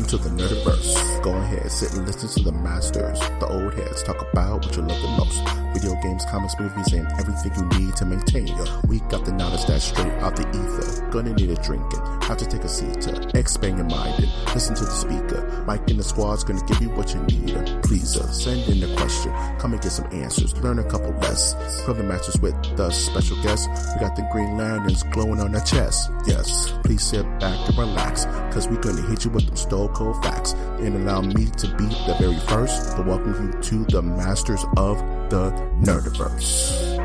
to the Nerdiverse. Go ahead, sit and listen to the masters, the old heads, talk about what you love the most. Video games, comics, movies, and everything you need to maintain your week. Got the knowledge that's straight out the ether. Gonna need a drink and have to take a seat to expand your mind and listen to the speaker. Mike and the squad's gonna give you what you need. Please send in a question, come and get some answers, learn a couple lessons from the masters with the special guests. We got the Green Lanterns glowing on their chest. Yes, please sit back and relax, cause we're gonna hit you with them stone cold facts. And allow me to be the very first to welcome you to the masters of the Nerdiverse.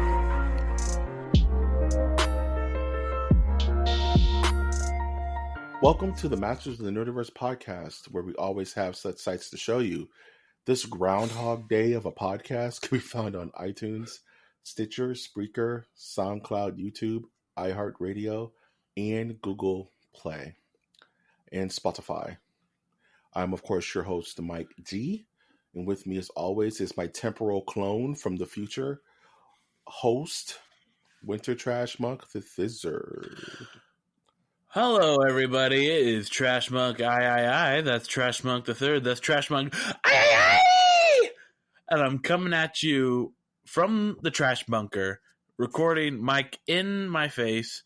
Welcome to the Masters of the Nerdiverse podcast, where we always have such sights to show you. This Groundhog Day of a podcast can be found on iTunes, Stitcher, Spreaker, SoundCloud, YouTube, iHeartRadio, and Google Play, and Spotify. I'm, of course, your host, Mike G. And with me, as always, is my temporal clone from the future, host, Winter Trash Monk, the Thizzard. Hello, everybody. It is Trash Monk I. That's Trash Monk the Third. That's Trash Monk I. And I'm coming at you from the trash bunker, recording mic in my face.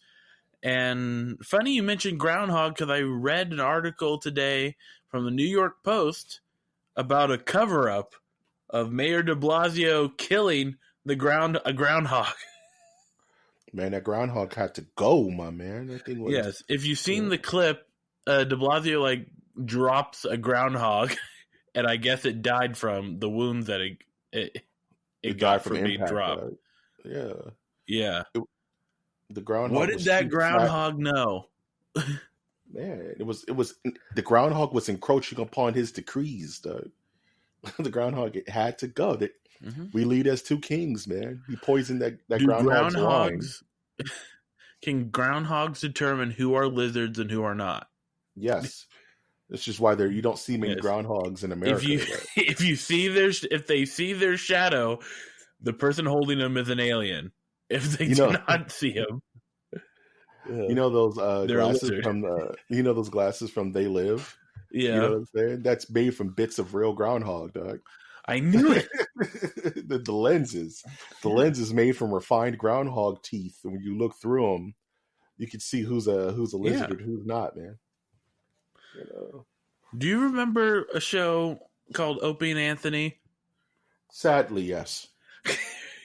And funny you mentioned Groundhog, because I read an article today from the New York Post about a cover-up of Mayor de Blasio killing a groundhog. Man, that groundhog had to go, my man. That thing was... Yes, if you've seen the clip, de Blasio drops a groundhog, and I guess it died from the wounds that it got from being dropped. Right? Yeah. The groundhog. What did that groundhog know? Man, it was the groundhog was encroaching upon his decrees, though. The groundhog had to go. We lead as two kings, man. He poisoned that groundhog's line. Can groundhogs determine who are lizards and who are not? Yes. That's just why you don't see many groundhogs in America. If they see their shadow, the person holding them is an alien. If they do not see him, you know those glasses from those glasses from They Live. Yeah, you know what I'm saying? That's made from bits of real groundhog, dog. I knew it. the lens is made from refined groundhog teeth, and when you look through them, you can see who's a lizard and who's not, man. You know. Do you remember a show called Opie and Anthony? Sadly, yes.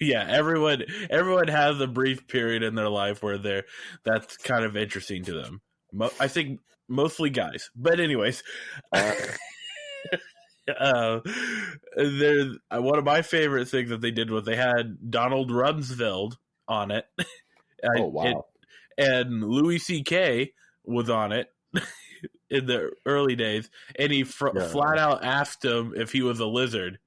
Yeah, everyone has a brief period in their life where that's kind of interesting to them. I think mostly guys, but anyways, one of my favorite things that they did was they had Donald Rumsfeld on it. Oh wow! And Louis C.K. was on it in the early days, and he flat out asked him if he was a lizard.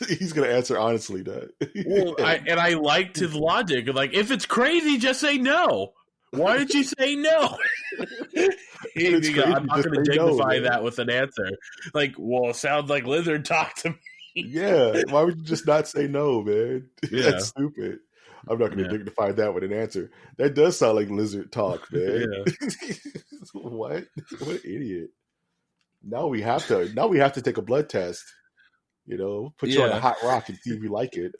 He's gonna answer honestly, that. Well, I liked his logic. Like, if it's crazy, just say no. Why did you say no? I'm not going to dignify that with an answer. Like, well, it sounds like lizard talk to me. Yeah, why would you just not say no, man? Yeah. That's stupid. I'm not going to dignify that with an answer. That does sound like lizard talk, man. Yeah. What an idiot. Now we have to take a blood test. You know, put you on a hot rock and see if you like it.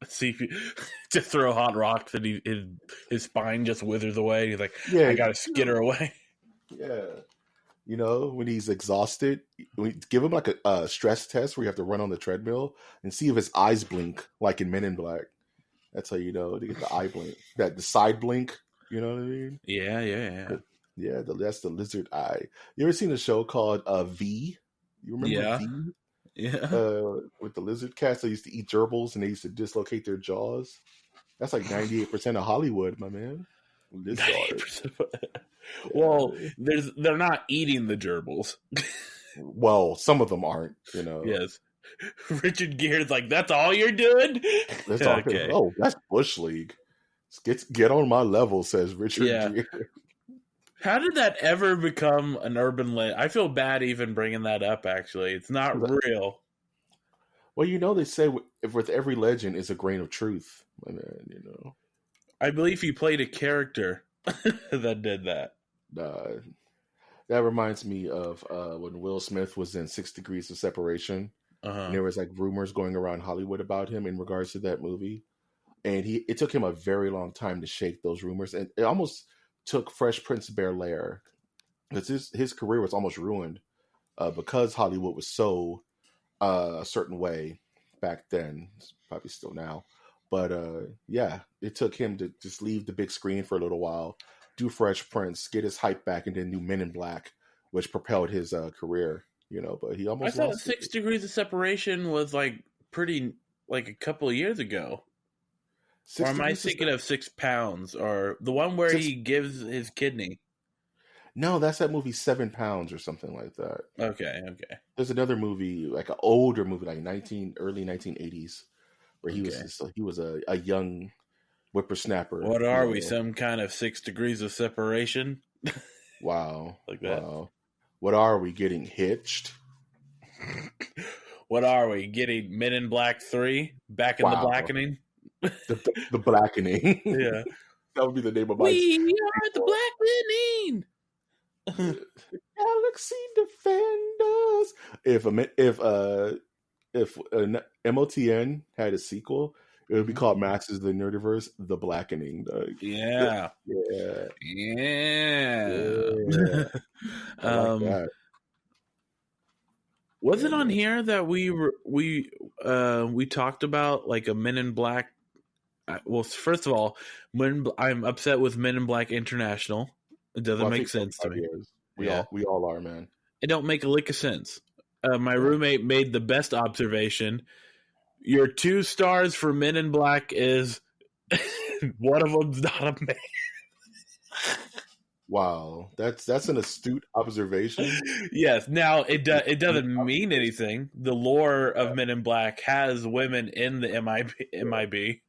See if you just throw hot rocks and his spine just withers away. He's like, I gotta skitter away. Yeah. You know, when he's exhausted, give him like a stress test where you have to run on the treadmill and see if his eyes blink, like in Men in Black. That's how you know to get the eye blink. The side blink, you know what I mean? Yeah. Yeah, that's the lizard eye. You ever seen a show called V? You remember V? Yeah. With the lizard cats that used to eat gerbils and they used to dislocate their jaws. That's like 98% of Hollywood, my man. Well, they're not eating the gerbils. Well, some of them aren't, you know. Yes. Richard Gere's like, that's all you're doing? That's all. Okay. Oh, that's Bush League. Get on my level, says Richard Gere. How did that ever become an urban legend? I feel bad even bringing that up, actually. It's not real. Well, you know, they say with every legend is a grain of truth. My man, you know. I believe he played a character that did that. That reminds me of when Will Smith was in 6 Degrees of Separation, and Uh-huh. there was like rumors going around Hollywood about him in regards to that movie. And it took him a very long time to shake those rumors, and it almost took Fresh Prince of Bel-Air, because his career was almost ruined because Hollywood was so a certain way back then. It's probably still now, but yeah, it took him to just leave the big screen for a little while, do Fresh Prince, get his hype back, and then do Men in Black, which propelled his career. But he I almost thought lost it. 6 Degrees of Separation was like pretty like a couple of years ago. Or Six am I degrees to thinking of 6 pounds or the one where six. he gives his kidney? No, that's that movie 7 Pounds or something like that. Okay, okay, There's another movie, like an older movie, like early 1980s, where okay. he was a young whippersnapper. What are we? Some kind of 6 degrees of separation? Wow, Like that? wow. What are we getting hitched? What are we? Getting Men in Black 3? Back in the Wow, blackening? the blackening. Yeah. That would be the name of my We are the sequel. blackening! Galaxy Defenders. If MOTN had a sequel, it would be called Masters of the Nerdiverse: The Blackening. Yeah. Yeah, Yeah. yeah. I like um, that. was Yeah, it on man. here that we talked about like a Men in Black? Well, first of all, I'm upset with Men in Black International. It doesn't Well, I make think sense to everybody me. is. Yeah, We all are, man. it don't make a lick of sense. My Yeah. roommate made the best observation. Your 2 stars for Men in Black is one of them's not a man. Wow, that's an astute observation. Yes. Now it Astute doesn't mean observation. anything. The lore of Men in Black has women in the MIB,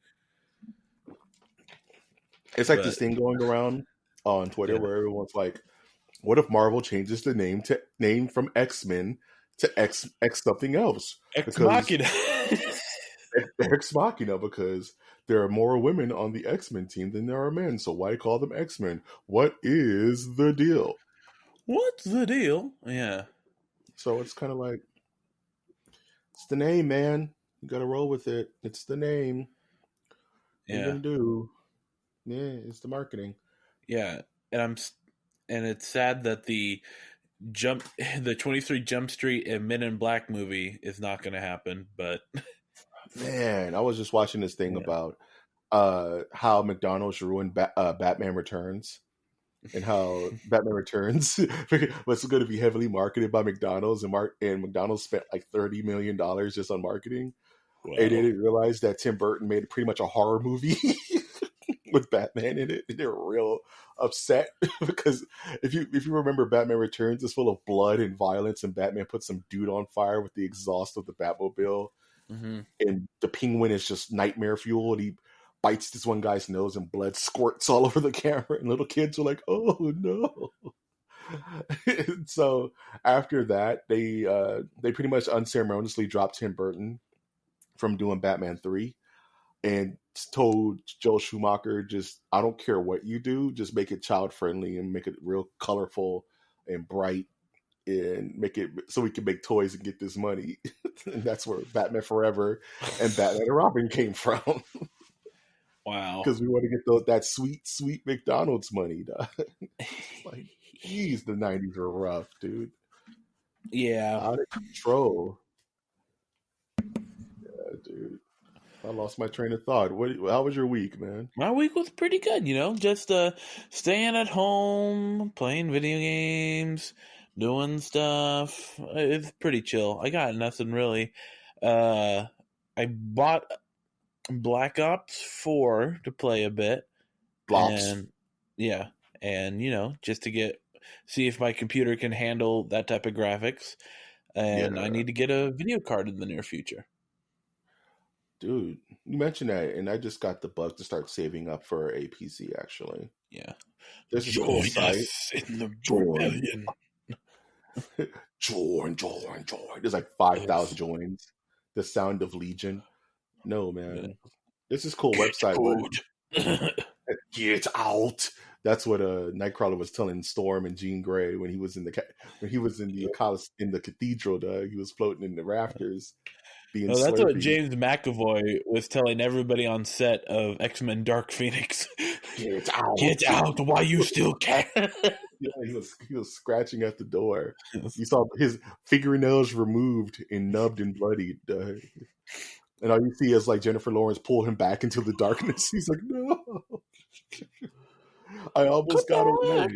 It's like but this thing going around on Twitter yeah, where everyone's like, "What if Marvel changes the name from X-Men to X something else?" Ex Because Machina. Ex Machina, because there are more women on the X-Men team than there are men. So why call them X-Men? What is the deal? What's the deal? Yeah, So it's kind of like, it's the name, man. You got to roll with it. It's the name. What are you yeah, gonna do? Yeah, it's the marketing. yeah. And and it's sad that the 23 Jump Street and Men in Black movie is not going to happen. But Man, I was just watching this thing yeah, about how McDonald's ruined Batman Returns, and how Batman Returns was going to be heavily marketed by McDonald's, and McDonald's spent like $30 million just on marketing, and they wow. didn't realize that Tim Burton made pretty much a horror movie with Batman in it. And they were real upset because if you remember, Batman Returns is full of blood and violence, and Batman puts some dude on fire with the exhaust of the Batmobile, Mm-hmm. and the Penguin is just nightmare fuel, and he bites this one guy's nose and blood squirts all over the camera, and little kids are like, "Oh no!" So after that, they pretty much unceremoniously dropped Tim Burton from doing Batman 3, and told Joel Schumacher, just, I don't care what you do, just make it child friendly and make it real colorful and bright, and make it so we can make toys and get this money. And that's where Batman Forever and Batman and Robin came from. Wow. Because we want to get that sweet McDonald's money. Like, geez, the 90s were rough, dude. Yeah. Out of control. Dude. I lost my train of thought. How was your week, man? My week was pretty good, just staying at home, playing video games, doing stuff. It's pretty chill. I got nothing really. Uh, I bought Black Ops 4 to play a bit, Blops. and yeah, and just to see if my computer can handle that type of graphics, and I Yeah. need to get a video card in the near future. Dude, you mentioned that, and I just got the bug to start saving up for a PC, actually. Yeah. There's this cool site. us in the Join. rebellion. Join. There's like 5,000 Yes. joins. The Sound of Legion. No, Yeah. man. There's this cool website where Get get out. That's what Nightcrawler was telling Storm and Jean Grey when he was in the cathedral. He was floating in the rafters, being Oh, that's what Slurpee. James McAvoy was telling everybody on set of X-Men Dark Phoenix. Get out! Get out while you still can. Yeah, he was scratching at the door. You saw his fingernails removed and nubbed and bloodied. And all you see is like Jennifer Lawrence pull him back into the darkness. He's like, no. I almost got away.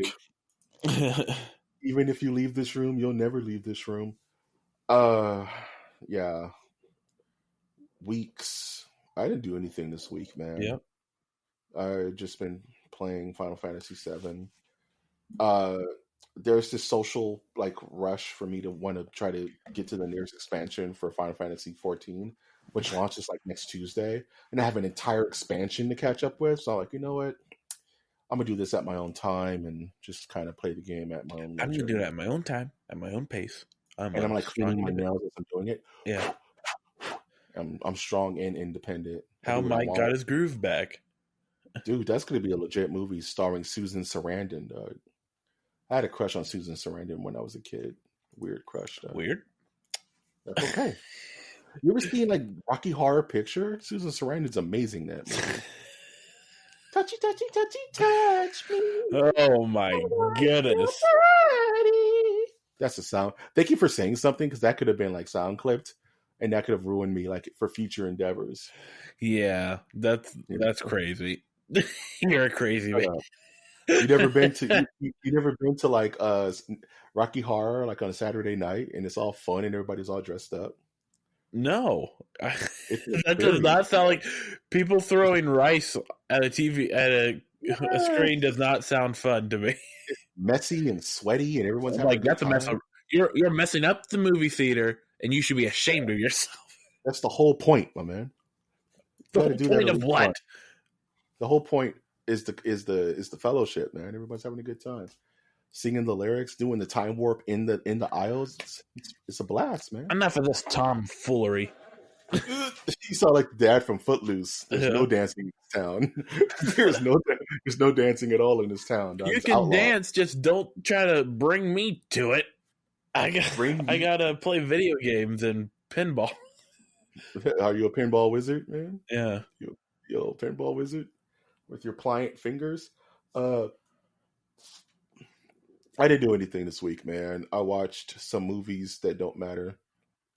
Even if you leave this room, you'll never leave this room. Yeah. Weeks. I didn't do anything this week, man. Yep. I've just been playing Final Fantasy VII. There's this social like rush for me to want to try to get to the nearest expansion for Final Fantasy 14, which launches like next Tuesday, and I have an entire expansion to catch up with. So I'm like, you know what? I'm gonna do this at my own time and just kind of play the game at my own leisure. I'm gonna do it at my own time, at my own pace. I'm like cleaning my nails as I'm doing it. Yeah. I'm strong and independent. How Mike got his groove back. Dude, that's gonna be a legit movie starring Susan Sarandon, dog. I had a crush on Susan Sarandon when I was a kid. Weird crush, dog. Weird? That's okay. You ever seen like Rocky Horror Picture? Susan Sarandon's amazing in that movie. Touchy, touchy, touchy, touch me. Oh my goodness. That's the sound. Thank you for saying something, because that could have been like sound clipped, and that could have ruined me like for future endeavors. Yeah, that's crazy. You're a crazy man. You never been to you never been to like Rocky Horror like on a Saturday night and it's all fun and everybody's all dressed up? No, that does not sound like people throwing rice at a TV at a screen. Does not sound fun to me. It's messy and sweaty and everyone's like that's a mess up. You're messing up the movie theater and you should be ashamed of yourself. That's the whole point, my man. The whole point of what? Fun. The whole point is the fellowship, man. Everybody's having a good time, singing the lyrics, doing the time warp in the aisles. It's a blast, man. Enough of this tomfoolery. You sound like the dad from Footloose. There's no dancing in this town. there's no dancing at all in this town. Dog. You it's can outlawed. dance, just don't try to bring me to it. I gotta play video games and pinball. Are you a pinball wizard, man? Yeah. Yo, pinball wizard with your pliant fingers. I didn't do anything this week, man. I watched some movies that don't matter,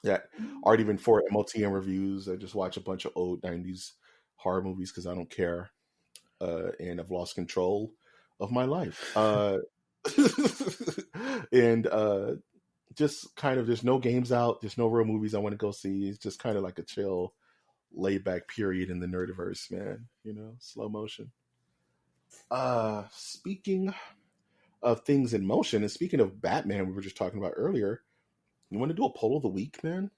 that aren't even for MOTN reviews. I just watch a bunch of old 90s horror movies because I don't care. And I've lost control of my life. And just kind of, there's no games out. There's no real movies I want to go see. It's just kind of like a chill, laid back period in the nerdiverse, man. You know, slow motion. Speaking of things in motion, and speaking of Batman, we were just talking about earlier, you want to do a poll of the week, man?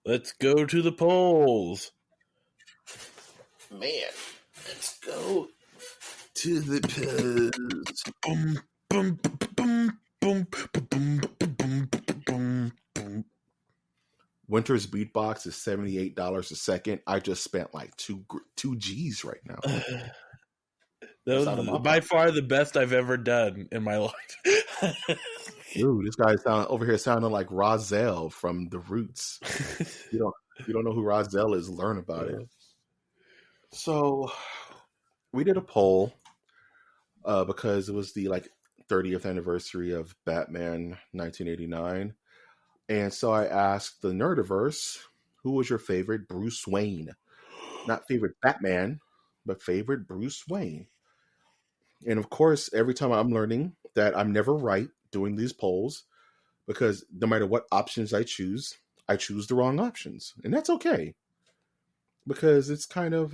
Let's go to the polls. Man, let's go to the polls. Boom, boom, boom, boom, boom, boom, boom, boom, boom. Winter's Beatbox is $78 a second. I just spent like two G's right now. That was by far the best I've ever done in my life. Dude, this guy over here sounding like Rozelle from The Roots. You don't know who Rozelle is, learn about it. So we did a poll because it was the 30th anniversary of Batman 1989. And so I asked the Nerdiverse, who was your favorite Bruce Wayne? Not favorite Batman, but favorite Bruce Wayne. And of course, every time I'm learning that I'm never right doing these polls, because no matter what options I choose the wrong options. And that's okay. Because it's kind of,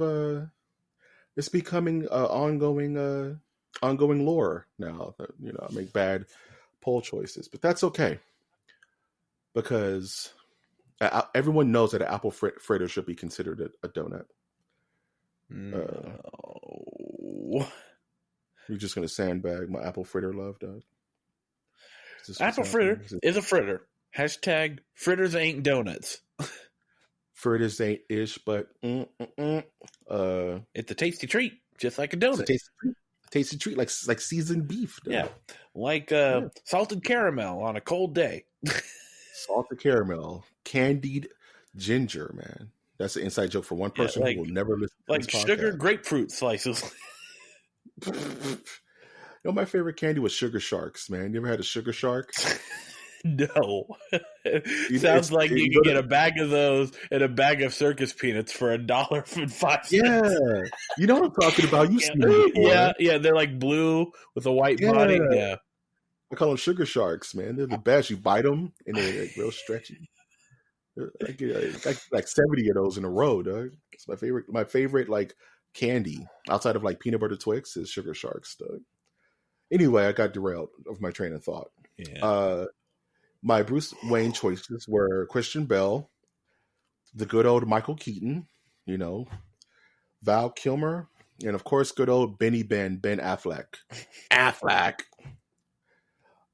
it's becoming ongoing lore now. You know, I make bad poll choices, but that's okay. Because everyone knows that an apple fritter should be considered a donut. No. You're just going to sandbag my apple fritter love, Doug? Apple fritter is a fritter. Hashtag fritters ain't donuts. Fritters ain't ish, but it's a tasty treat, just like a donut. tasty treat, like seasoned beef. Dude. Yeah, like salted caramel on a cold day. Salted caramel, candied ginger, man. That's an inside joke for one person like, who will never listen to like this podcast. sugar grapefruit slices. You know, my favorite candy was Sugar Sharks, man. You ever had a Sugar Shark? No. Sounds like you can get a bag of those and a bag of circus peanuts for $1.05. Yeah. You know what I'm talking about. You've seen them before. Yeah. They're like blue with a white body. Yeah. I call them Sugar Sharks, man. They're the best. You bite them, and they're like real stretchy. I get like 70 of those in a row, dog. It's my favorite like candy outside of like peanut butter Twix is Sugar Sharks, dog. Anyway, I got derailed of my train of thought. Yeah. My Bruce Wayne choices were Christian Bale, the good old Michael Keaton, you know, Val Kilmer, and of course, good old Ben Affleck. Affleck.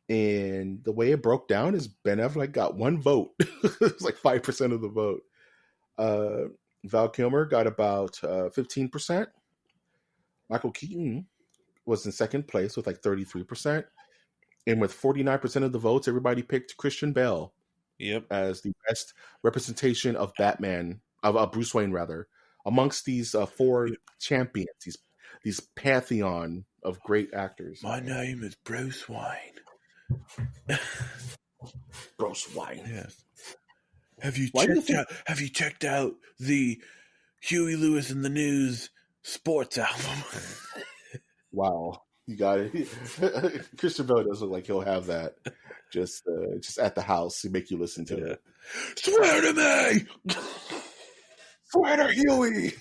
And the way it broke down is Ben Affleck got one vote. It's like 5% of the vote. Val Kilmer got about 15%. Michael Keaton was in second place with like 33%. And with 49% of the votes, everybody picked Christian Bale as the best representation of Batman, of Bruce Wayne, rather, amongst these four champions, these pantheon of great actors. My name is Bruce Wayne. Bruce Wayne. Yes. Have you checked out the Huey Lewis and the News sports album? Wow. You got it. Christian Bale does look like he'll have that just at the house to make you listen to it. Swear to me! Swear to Huey!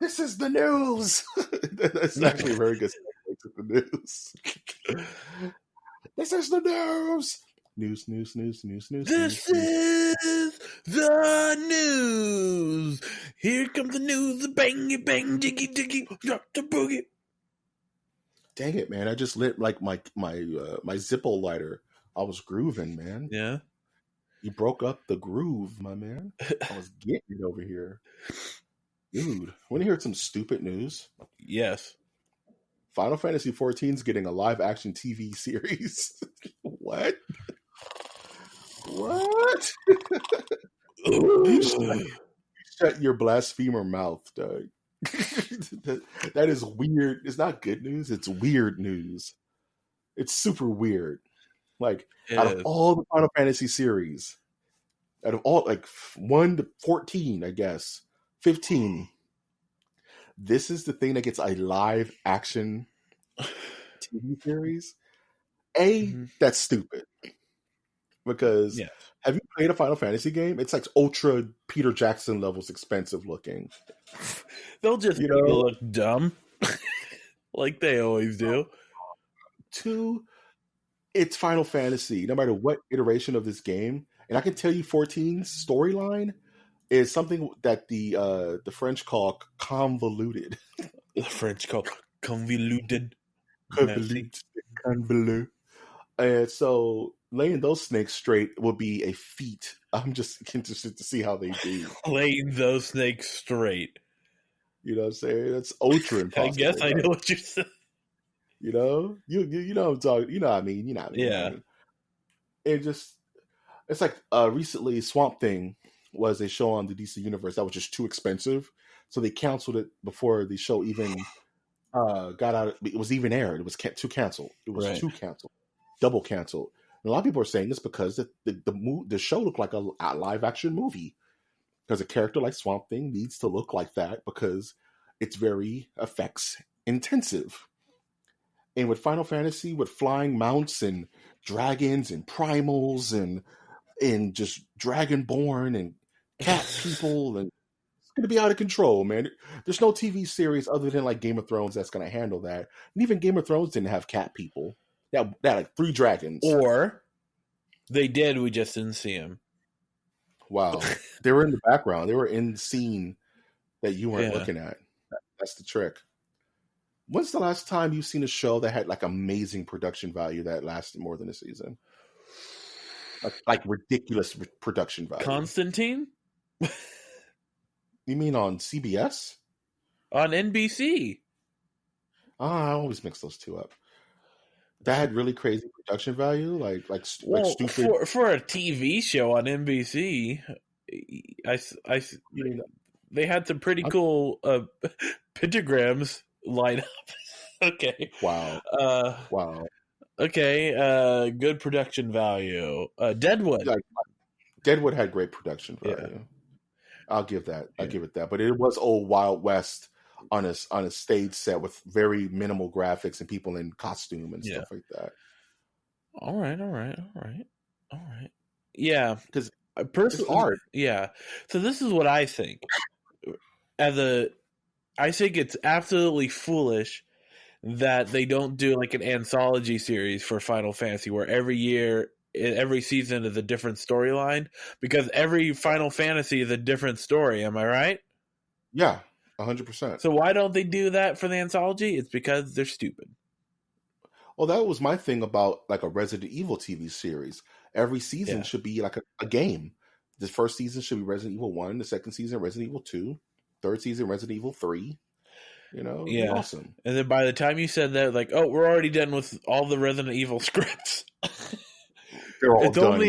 This is the news! That's actually a very good segue to the news. This is the news! News. This is the news. Here comes the news. The bangy bang, jiggy jiggy, drop the boogie. Dang it, man! I just lit like my Zippo lighter. I was grooving, man. Yeah. You broke up the groove, my man. I was getting it over here, dude. Want to hear some stupid news? Yes. Final Fantasy XIV is getting a live action TV series. What? What? You shut your blasphemer mouth, Doug. That is weird. It's not good news. It's weird news. It's super weird. Like, out of all the Final Fantasy series, out of all, like 1 to 14, I guess, 15, this is the thing that gets a live action TV series. That's stupid. Because have you played a Final Fantasy game? It's like ultra Peter Jackson levels expensive looking. They'll just look dumb. Like they always do. 2, it's Final Fantasy. No matter what iteration of this game. And I can tell you 14's storyline is something that the French call convoluted. The French call convoluted. Convoluted. And so laying those snakes straight will be a feat. I'm just interested to see how they do. Laying those snakes straight. You know what I'm saying? That's ultra impossible. I guess I know what you're saying. You know? You know what I'm talking. You know what I mean. Yeah. It's like recently Swamp Thing was a show on the DC Universe that was just too expensive. So they canceled it before the show even got out. It was even aired. It was too canceled. It was too canceled. Double canceled. And a lot of people are saying this because the show looked like a live action movie. Because a character like Swamp Thing needs to look like that because it's very effects intensive. And with Final Fantasy, with flying mounts and dragons and primals and just dragonborn and cat people, and it's going to be out of control, man. There's no TV series other than like Game of Thrones that's going to handle that. And even Game of Thrones didn't have cat people. That had like 3 dragons. Or they did, we just didn't see them. Wow. They were in the background. They were in the scene that you weren't looking at. That's the trick. When's the last time you've seen a show that had like amazing production value that lasted more than a season? Like ridiculous production value. Constantine? You mean on CBS? on NBC. I always mix those two up. That had really crazy production value, like Well, stupid. for a TV show on NBC, I You mean, they had some pretty cool pentagrams line up. Okay. wow, Uh, wow. okay. Good production value. Deadwood. Like Deadwood had great production Yeah. value. I'll give that. I'll Yeah. give it that. But it was old Wild West on a stage set with very minimal graphics and people in costume and Yeah. stuff like that. All right. All right. All right. All right. Yeah. Because it's Personally, hard. yeah. So this is what I think. I think it's absolutely foolish that they don't do like an anthology series for Final Fantasy where every season is a different storyline, because every Final Fantasy is a different story. Am I right? Yeah, 100%. So why don't they do that for the anthology? It's because they're stupid. Well, that was my thing about like a Resident Evil TV series. Every season Yeah. should be like a game. The first season should be Resident Evil 1, the second season Resident Evil 2, third season Resident Evil 3. You know, it'd be awesome. And then by the time you said that, like, oh, we're already done with all the Resident Evil scripts. They're all it's done.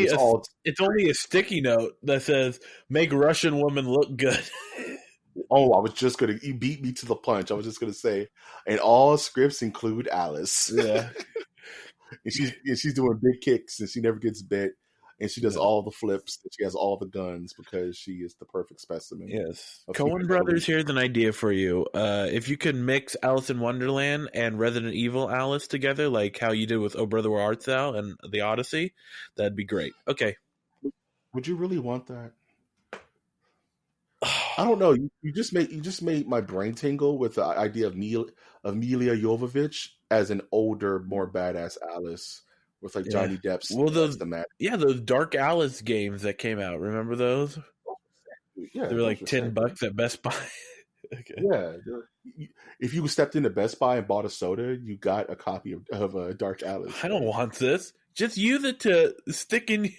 It's only a sticky note that says "Make Russian woman look good." Oh, I was just gonna. You beat me to the punch. I was just gonna say, and all scripts include Alice. Yeah, and she's doing big kicks, and she never gets bit, and she does all the flips. And she has all the guns because she is the perfect specimen. Yes. Coen Brothers, here's an idea for you. If you could mix Alice in Wonderland and Resident Evil Alice together, like how you did with Oh Brother Where Art Thou and The Odyssey, that'd be great. Okay. Would you really want that? I don't know. You just made my brain tingle with the idea of Mila Jovovich as an older, more badass Alice with like Johnny Depp's. Well, those Dark Alice games that came out. Remember those? Yeah, they were like $10 at Best Buy. Okay. Yeah, if you stepped into Best Buy and bought a soda, you got a copy of Dark Alice. I don't want this. Just use it to stick in.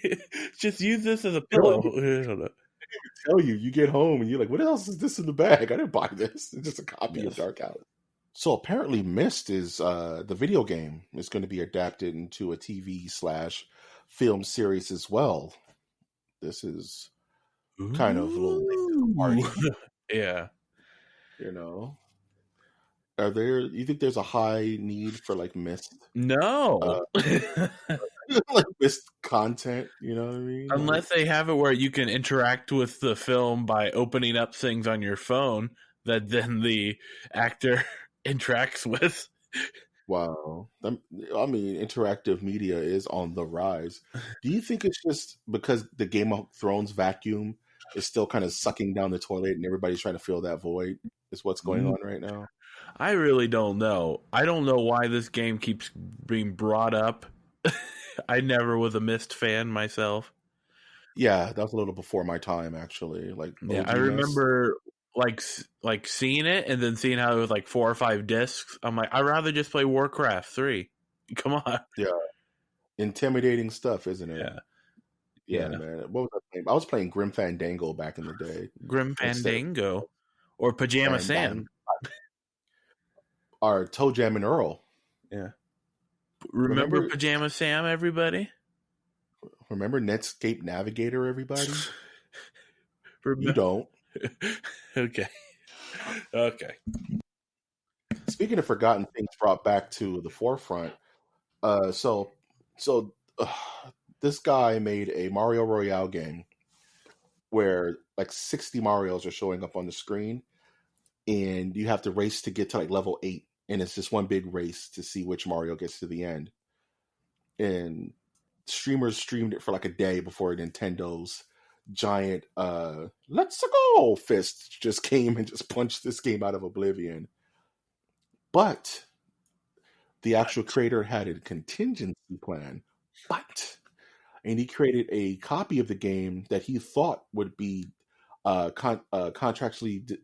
Just use this as a pillow. I don't know. Tell you, you get home and you're like, what else is this in the bag? I didn't buy this. It's just a copy of Dark Alice. So apparently Myst is the video game is going to be adapted into a TV/film series as well. This is kind of a little late to the party. Yeah. You know, you think there's a high need for like Myst? No. Like Myst content, you know what I mean? Unless they have it where you can interact with the film by opening up things on your phone that then the actor interacts with. Wow. I mean, interactive media is on the rise. Do you think it's just because the Game of Thrones vacuum is still kind of sucking down the toilet and everybody's trying to fill that void is what's going on right now? I really don't know. I don't know why this game keeps being brought up. I never was a Myst fan myself. Yeah, that was a little before my time, actually. Like, I remember like seeing it and then seeing how it was like 4 or 5 discs. I'm like, I'd rather just play Warcraft 3. Come on. Yeah, intimidating stuff, isn't it? Yeah, man. What was I playing? I was playing Grim Fandango back in the day. Grim Fandango or Pajama Sam. Or Toe Jam and Earl. Yeah. Remember Pajama Sam, everybody? Remember Netscape Navigator, everybody? You don't. Okay. Speaking of forgotten things brought back to the forefront, so this guy made a Mario Royale game where like 60 Marios are showing up on the screen, and you have to race to get to like level 8. And it's just one big race to see which Mario gets to the end. And streamers streamed it for like a day before Nintendo's giant let's go fist just came and just punched this game out of oblivion. But the actual creator had a contingency plan. And he created a copy of the game that he thought would be contractually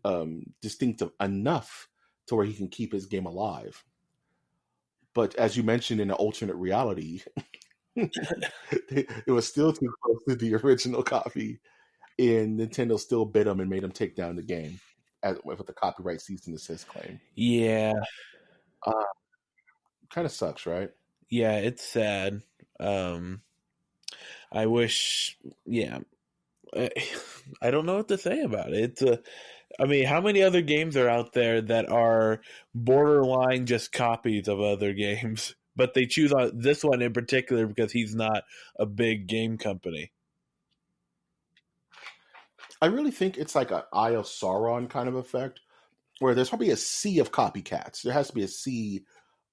distinctive enough to where he can keep his game alive. But as you mentioned in an alternate reality, it was still too close to the original copy, and Nintendo still bit him and made him take down the game with the copyright cease and desist claim. Yeah, Kind of sucks, right? yeah, it's sad. I wish, yeah. I don't know what to say about it. I mean, how many other games are out there that are borderline just copies of other games, but they choose on this one in particular because he's not a big game company? I really think it's like an Eye of Sauron kind of effect, where there's probably a sea of copycats. There has to be a sea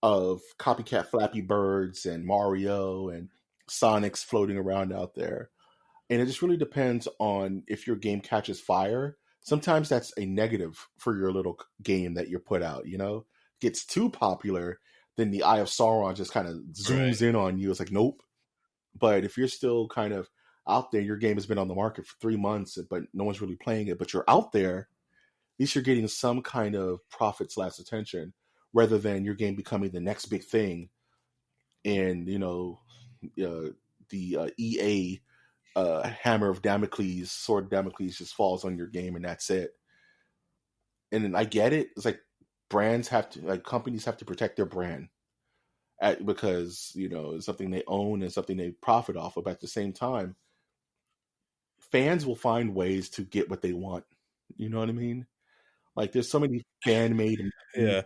of copycat Flappy Birds and Mario and Sonics floating around out there. And it just really depends on if your game catches fire. Sometimes that's a negative for your little game that you put out, you know? Gets too popular, then the Eye of Sauron just kind of zooms in on you. It's like, nope. But if you're still kind of out there, your game has been on the market for 3 months, but no one's really playing it, but you're out there, at least you're getting some kind of profit/attention rather than your game becoming the next big thing. And, the EA hammer of Damocles, sword of Damocles just falls on your game and that's it. And then I get it. It's like companies have to protect their brand because, it's something they own and something they profit off of. But at the same time, fans will find ways to get what they want. You know what I mean? Like there's so many fan-made. Yeah.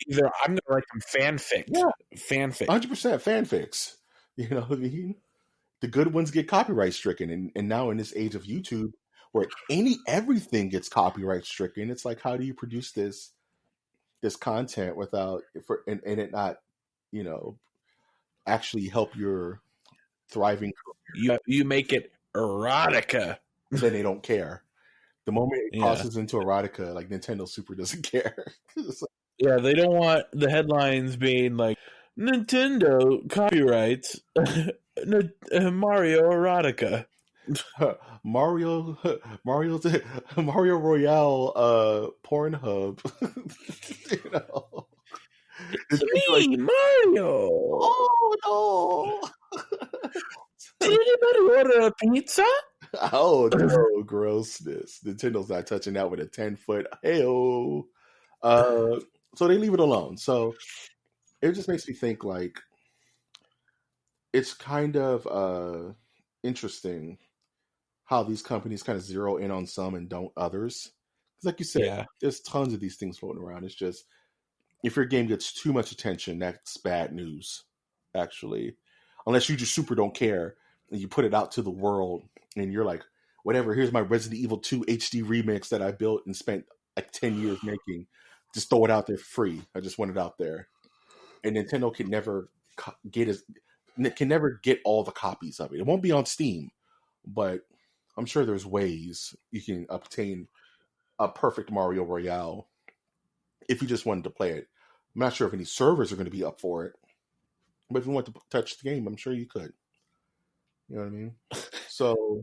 Either I'm going to write some fanfic. Yeah. Fanfic. 100% fanfics. You know what I mean? The good ones get copyright stricken. And now in this age of YouTube where everything gets copyright stricken, it's like, how do you produce this content without and it not, actually help your thriving career? You make it erotica. Then they don't care. The moment it crosses into erotica, like Nintendo Super doesn't care. Yeah, they don't want the headlines being like Nintendo copyrights Mario erotica. Mario Royale Pornhub. It's me, Mario. Oh no. Did anybody order a pizza? Oh no, grossness. Nintendo's not touching that with a 10-foot. Hey-oh. So they leave it alone. So it just makes me think like it's kind of interesting how these companies kind of zero in on some and don't others. Because like you said, there's tons of these things floating around. It's just if your game gets too much attention, that's bad news, actually. Unless you just super don't care and you put it out to the world and you're like, whatever, here's my Resident Evil 2 HD remix that I built and spent like 10 years making. Just throw it out there for free. I just want it out there. And Nintendo can never get all the copies of it. It won't be on Steam, but I'm sure there's ways you can obtain a perfect Mario Royale if you just wanted to play it. I'm not sure if any servers are going to be up for it, but if you want to touch the game, I'm sure you could. You know what I mean? So,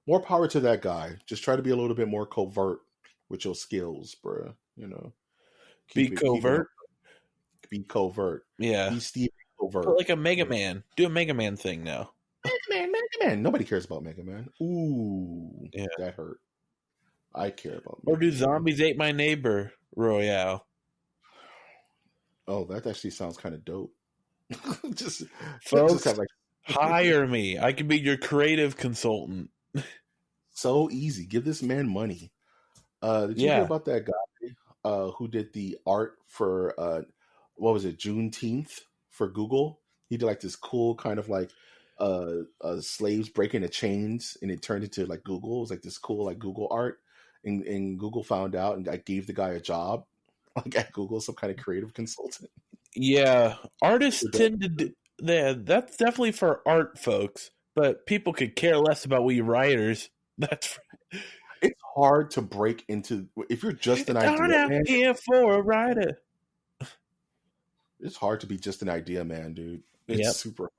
more power to that guy. Just try to be a little bit more covert with your skills, bro. Be covert. Be covert. Yeah. Be Steve covert. But like a Mega Man. Do a Mega Man thing now. Mega Man. Nobody cares about Mega Man. Ooh, yeah, that hurt. I care about. Or do Zombies Ate My Neighbor Royale? Oh, that actually sounds kind of dope. Folks, hire me. I can be your creative consultant. So easy. Give this man money. Did you hear about that guy who did the art for what was it, Juneteenth for Google? He did like this cool kind of like slaves breaking the chains, and it turned into like Google. It was like this cool like Google art, and Google found out and I gave the guy a job like at Google, some kind of creative consultant. Yeah, artists tend to do. That's definitely for art folks, but people could care less about we writers. It's hard to break into if you're just an idea man. Here for a writer. It's hard to be just an idea man, dude. It's super.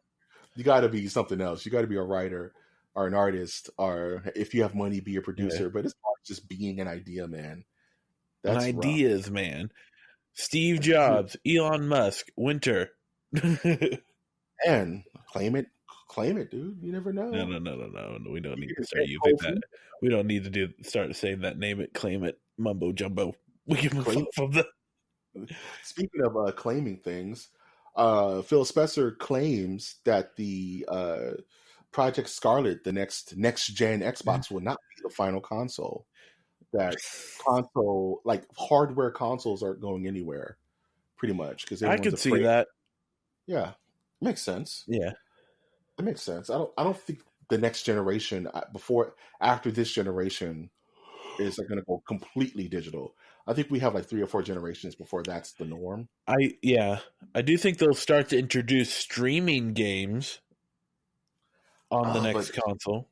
You got to be something else. You got to be a writer or an artist, or if you have money, be a producer. Yeah. But it's hard just being an idea man. That's an ideas rough. Man. Steve Jobs, Elon Musk, Winter. And claim it, dude. You never know. No. We don't need to start using that. We don't need to start saying that. Name it, claim it. mumbo jumbo. We can move Claim, on from the. speaking of claiming things, Phil Spencer claims that the Project Scarlet, the next gen Xbox, will not be the final console. That console, like hardware consoles, aren't going anywhere, pretty much, because I everyone's could see afraid. that. Yeah, makes sense. Yeah. It makes sense. I don't think the next generation after this generation is like going to go completely digital. I think we have like 3 or 4 generations before that's the norm. I do think they'll start to introduce streaming games on the Uh, next but console.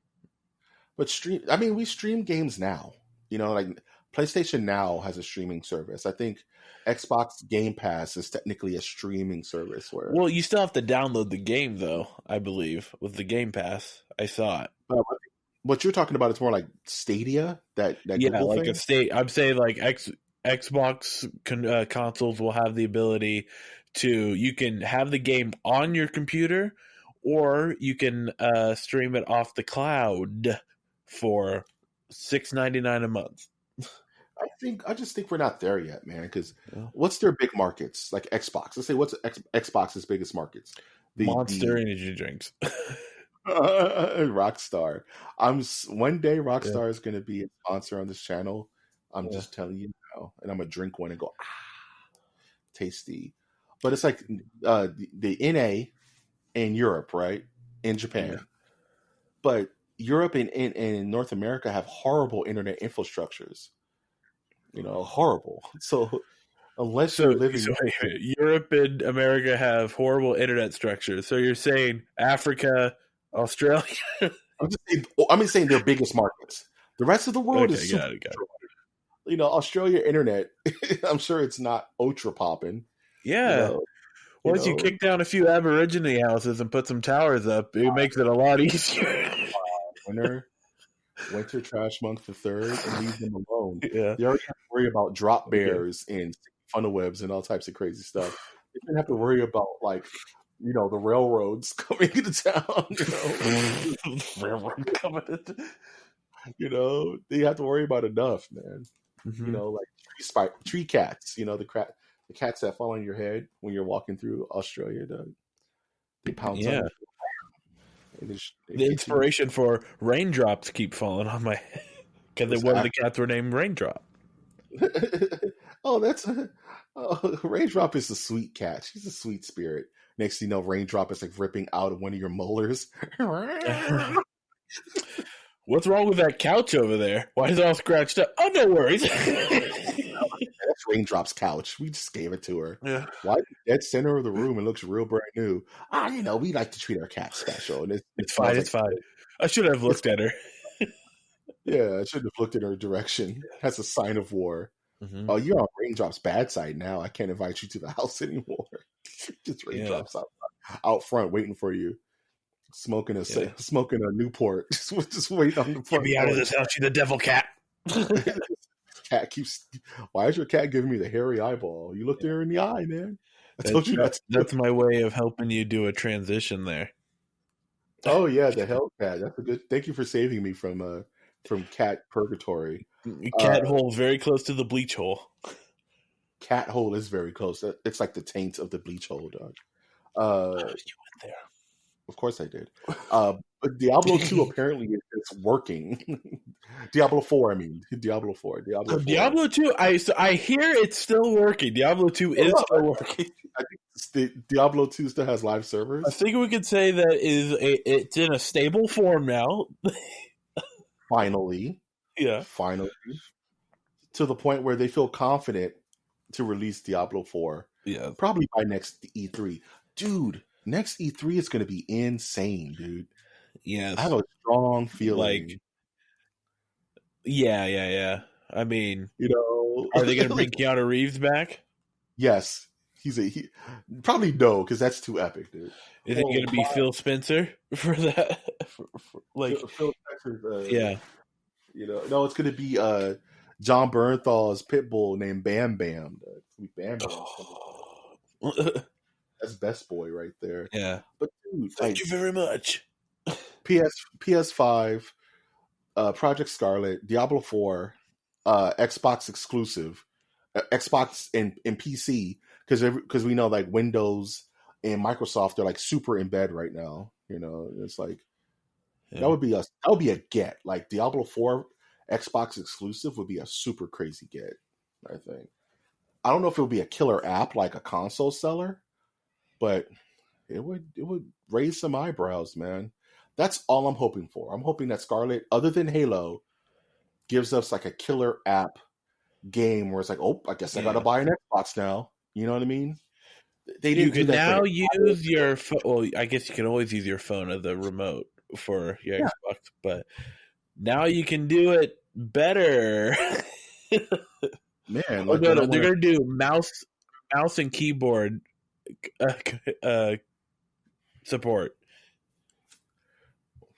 but stream. I mean, we stream games now. Like PlayStation Now has a streaming service. I think Xbox Game Pass is technically a streaming service where. Well, you still have to download the game, though. I believe with the Game Pass, I saw it. What you're talking about is more like Stadia, that Yeah, Google like thing. a state. I'm saying like Xbox consoles will have the ability to. You can have the game on your computer, or you can stream it off the cloud for $6.99 a month. I just think we're not there yet, man. Because Yeah. what's their big markets like Xbox? Let's say what's Xbox's biggest markets? Monster energy drinks. Rockstar. One day Rockstar is going to be a sponsor on this channel. I'm just telling you now, and I'm gonna drink one and go tasty. But it's like the NA in Europe, right? In Japan, but Europe and North America have horrible internet infrastructures. Horrible. So unless you're living, Europe and America have horrible internet structures. So you're saying Africa, Australia? I'm saying their biggest markets. The rest of the world is super. Got it. Australia internet. I'm sure it's not ultra popping. Yeah. Once you kick down a few Aborigine houses and put some towers up, it makes it a lot easier. Winter Trash Monk the Third, and leave them alone. Yeah. They already have to worry about drop bears and funnel webs and all types of crazy stuff. They don't have to worry about the railroads coming into town. Railroad coming into. They have to worry about enough, man. Mm-hmm. Like tree cats. The cats that fall on your head when you're walking through Australia. They pounce on you. The inspiration for raindrops keep falling on my head because one of the cats were named Raindrop. Raindrop is a sweet cat. She's a sweet spirit. Next thing you know, Raindrop is like ripping out of one of your molars. What's wrong with that couch over there? Why is it all scratched up? Oh, no worries. That's Raindrop's couch. We just gave it to her. Yeah. Why dead center of the room? It looks real brand new. We like to treat our cat special. And it's fine. It's fine. I should have looked at her. Yeah, I should have looked in her direction. That's a sign of war. Mm-hmm. Oh, you're on Raindrop's bad side now. I can't invite you to the house anymore. Just Raindrops out front waiting for you. Smoking a Newport. just waiting on the front. Get me out of this house, you the devil cat. Cat keeps. Why is your cat giving me the hairy eyeball? You looked her in the eye, man. I told you that's my way of helping you do a transition there. Oh yeah, the hell cat. That's a good. Thank you for saving me from cat purgatory. Cat hole very close to the bleach hole. Cat hole is very close. It's like the taint of the bleach hole, dog. You went there. Of course I did. But Diablo 2 apparently is working. Diablo 4, I mean. Diablo 4. Diablo 2, I hear it's still working. Diablo 2 is still working. I think Diablo 2 still has live servers. I think we could say that it's in a stable form now. Finally. Yeah. Finally. To the point where they feel confident to release Diablo 4. Yeah. Probably by next E3. Dude, next E3 is going to be insane, dude. Yes. I have a strong feeling. Yeah. I mean, are they going to bring Keanu Reeves back? Yes. He probably no, because that's too epic, dude. Is it going to be Phil Spencer for that? Phil Spencer, yeah. No, it's going to be John Bernthal's pit bull named Bam Bam. Bam Bam. That's best boy right there. Yeah. But dude, thank you very much. PS5, Project Scarlet, Diablo 4, Xbox exclusive, Xbox and PC, because we know like Windows and Microsoft are like super in bed right now. It's like that would be a get. Like Diablo 4 Xbox exclusive would be a super crazy get. I think. I don't know if it would be a killer app like a console seller, but it would raise some eyebrows, man. That's all I'm hoping for. I'm hoping that Scarlet, other than Halo, gives us like a killer app game where it's like, oh, I guess I gotta buy an Xbox now. You know what I mean? They didn't. You can now use your phone. Well, I guess you can always use your phone as a remote for your Xbox, but now you can do it better. Man, like they're gonna do mouse and keyboard support.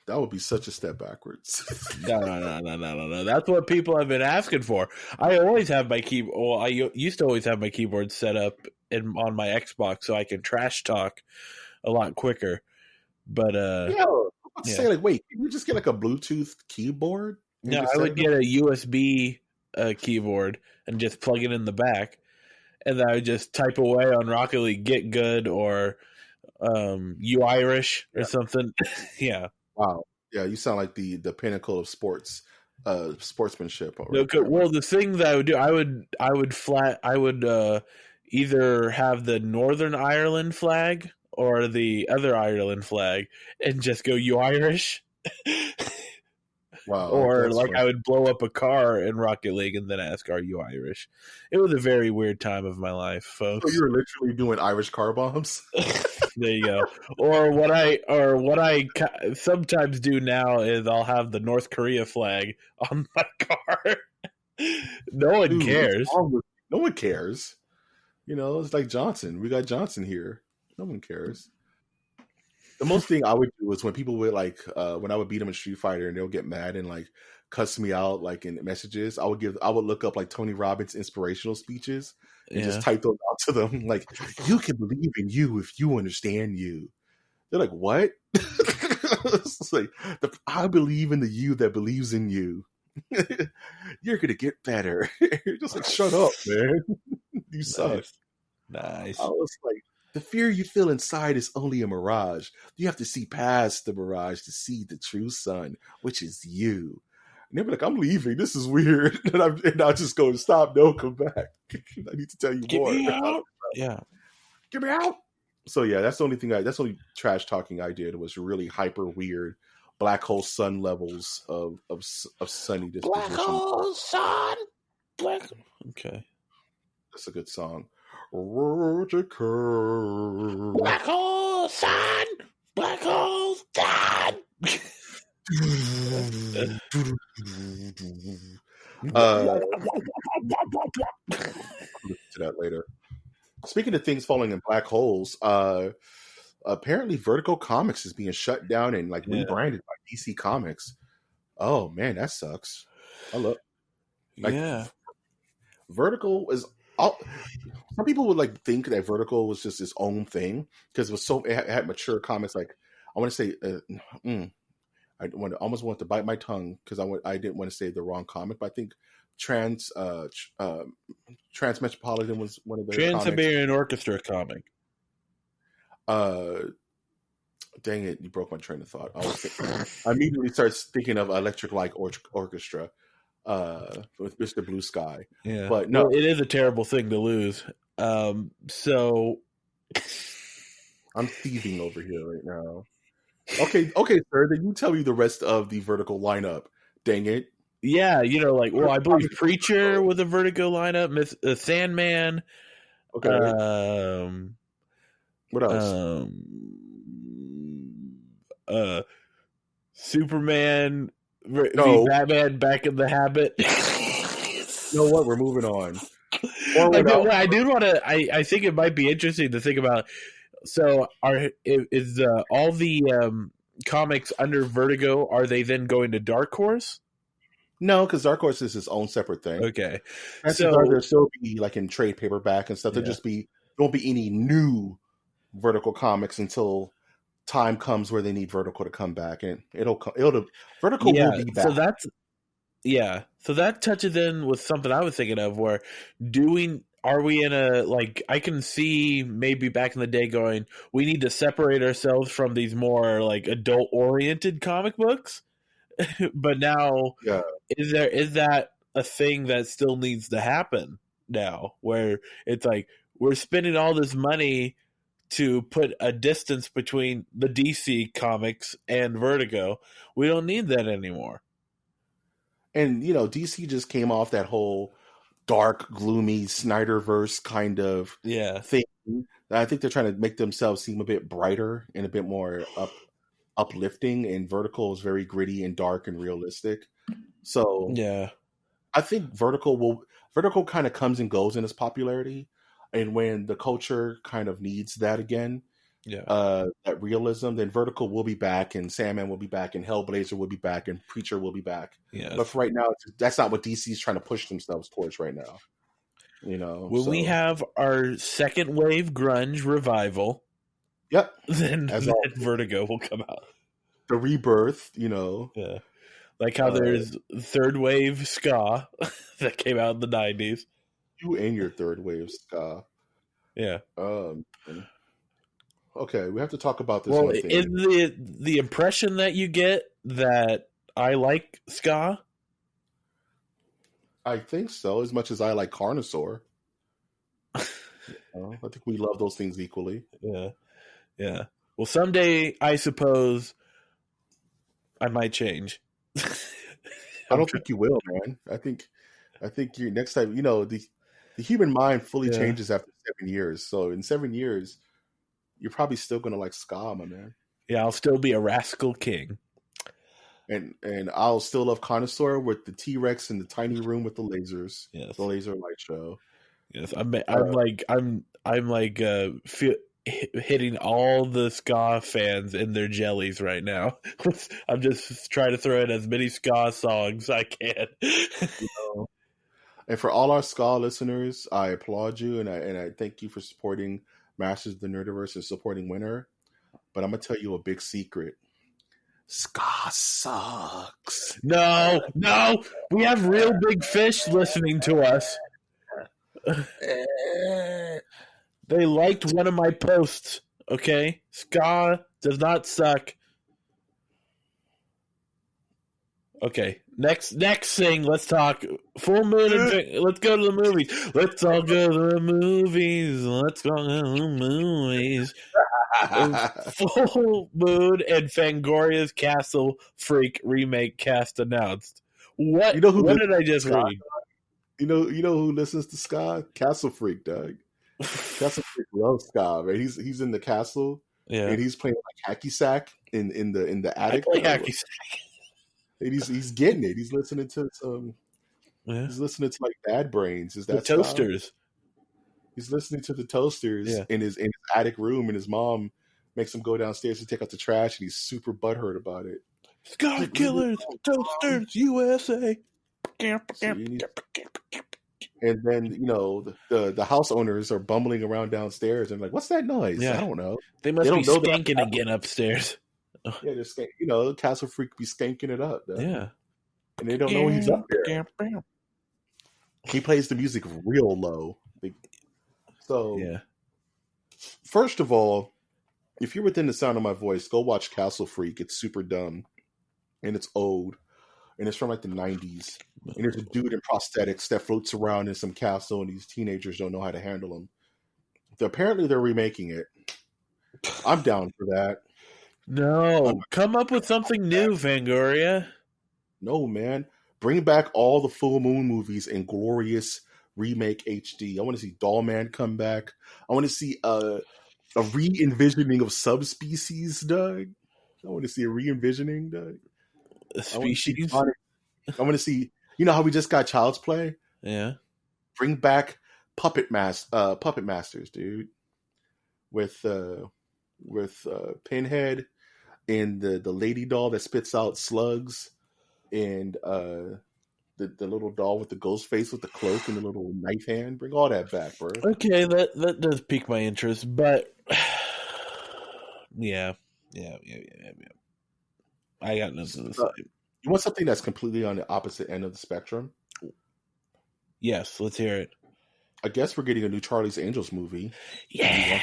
That would be such a step backwards. No. That's what people have been asking for. I always have my keyboard. Well, I used to always have my keyboard set up on my Xbox so I can trash talk a lot quicker. But say like, wait, can you just get like a Bluetooth keyboard? No, I would get a USB keyboard and just plug it in the back, and then I would just type away on Rocket League Get Good or You Irish or something. Yeah. Wow. Yeah, you sound like the pinnacle of sportsmanship. Well, the thing that I would do, I would either have the Northern Ireland flag or the other Ireland flag and just go You Irish. Wow. Or like funny. I would blow up a car in Rocket League and then ask, "Are you Irish?" It was a very weird time of my life, folks. So you were literally doing Irish car bombs. There you go. Or what I sometimes do now is I'll have the North Korea flag on my car. No one cares. No one cares. It's like Johnson. We got Johnson here. No one cares. The most thing I would do is when people would like when I would beat them in Street Fighter and they'll get mad and like cuss me out like in messages. I would look up like Tony Robbins inspirational speeches and just type those out to them. Like, you can believe in you if you understand you. They're like, what? It's like, I believe in the you that believes in you. You're gonna get better. You're just like, shut up, man. You suck. Nice. I was like, the fear you feel inside is only a mirage. You have to see past the mirage to see the true sun, which is you. And they'll be like, I'm leaving. This is weird. And I'll just go, stop. No, come back. I need to tell you more. Get me out. Yeah. Get me out. So yeah, that's the only trash talking I did was really hyper weird black hole sun levels of sunny disposition. Black hole sun. Okay. That's a good song. Vertical. Black hole sun. Black hole sun. To that later. Speaking of things falling in black holes, apparently Vertical Comics is being shut down and like rebranded by DC Comics. Oh man, that sucks. Vertical is. Some people would like think that Vertical was just its own thing because it had mature comics. Like I want to say, I almost want to bite my tongue because I didn't want to say the wrong comic, but I think Transmetropolitan was one of the Trans-Siberian Orchestra comic. Dang it! You broke my train of thought. I immediately started thinking of Electric Light Orchestra. With Mr. Blue Sky. Yeah. But no, it is a terrible thing to lose. So I'm thieving over here right now. Okay, sir, then you tell me the rest of the Vertical lineup. Dang it. Yeah, I believe Preacher with a Vertigo lineup, Sandman. Okay. What else? Superman. No. Batman Back in the Habit. You know what? We're moving on. I do want to. I think it might be interesting to think about. So, is all the comics under Vertigo? Are they then going to Dark Horse? No, because Dark Horse is its own separate thing. Okay, so there'll still be like in trade paperback and stuff. There won't be any new Vertical comics until time comes where they need Vertical to come back, and Vertical will be back. So Yeah. So that touches in with something I was thinking of where are we in a, like, I can see maybe back in the day going, we need to separate ourselves from these more like adult oriented comic books. But now Yeah. is that a thing that still needs to happen now where it's like we're spending all this money to put a distance between the DC comics and Vertigo. We don't need that anymore. And, you know, DC just came off that whole dark, gloomy Snyderverse kind of Yeah. thing. I think they're trying to make themselves seem a bit brighter and a bit more uplifting. And Vertical is very gritty and dark and realistic. So Yeah. I think Vertical kind of comes and goes in its popularity. And when the culture kind of needs that again, Yeah. that realism, then Vertical will be back, and Sandman will be back, and Hellblazer will be back, and Preacher will be back. Yeah. But for right now, that's not what DC is trying to push themselves towards right now. You know, When we have our second wave grunge revival, yep, then Vertigo will come out. The rebirth, you know. Yeah. Like how there's third wave ska that came out in the 90s. You and your third wave ska. Yeah. Okay, we have to talk about this one thing. Is the impression that you get that I like ska? I think so, as much as I like Carnosaur. I think we love those things equally. Yeah. Yeah. Well, someday, I suppose, I might change. I don't think you will, man. I think you next time, you know, the human mind fully changes after 7 years. So in 7 years, you're probably still gonna like ska, my man. Yeah, I'll still be a rascal king. And I'll still love Connoisseur with the T-Rex in the tiny room with the lasers. Yes. The laser light show. Yes, I'm hitting all the ska fans in their jellies right now. I'm just trying to throw in as many ska songs I can. You know? And for all our ska listeners, I applaud you and I thank you for supporting Masters of the Nerdiverse and supporting Winter. But I'm gonna tell you a big secret. Ska sucks. No, we have real big fish listening to us. They liked one of my posts. Okay, ska does not suck. Okay, next thing. Let's talk full moon. Let's go to the movies. Let's all go to the movies. Let's go to the movies. Full Moon and Fangoria's Castle Freak remake cast announced. What? You know who what did I just ska? read? You know who listens to ska? Castle Freak, Doug. Castle Freak loves ska, right? He's in the castle, and he's playing like hacky sack in the attic. I play hacky sack. And he's getting it. He's listening to some. He's listening to like Bad Brains. Is that the Toasters? Ska? He's listening to the Toasters in his attic room, and his mom makes him go downstairs to take out the trash, and he's super butthurt about it. Sky Killers, Toasters, USA. And then, you know, the house owners are bumbling around downstairs and like, what's that noise? I don't know. They must be skanking again upstairs. Yeah, they're you know, Castle Freak be skanking it up. Though. Yeah. And they don't know he's up there. He plays the music real low. So, first of all, if you're within the sound of my voice, go watch Castle Freak. It's super dumb. And it's old. And it's from like the 90s. And there's a dude in prosthetics that floats around in some castle, and these teenagers don't know how to handle him. Apparently, they're remaking it. I'm down for that. No, come up with something new, Fangoria. No, man. Bring back all the Full Moon movies in glorious remake HD. I want to see Doll Man come back. I want to see a re-envisioning of subspecies, Doug. I want to see a re-envisioning, Doug. Species? I want to see, you know how we just got Child's Play? Yeah. Bring back Puppet Masters, dude. With Pinhead and the lady doll that spits out slugs and the little doll with the ghost face with the cloak and the little knife hand. Bring all that back, bro. Okay, that does pique my interest, but yeah. I got nothing to say. You want something that's completely on the opposite end of the spectrum? Yes, let's hear it. I guess we're getting a new Charlie's Angels movie. Yeah.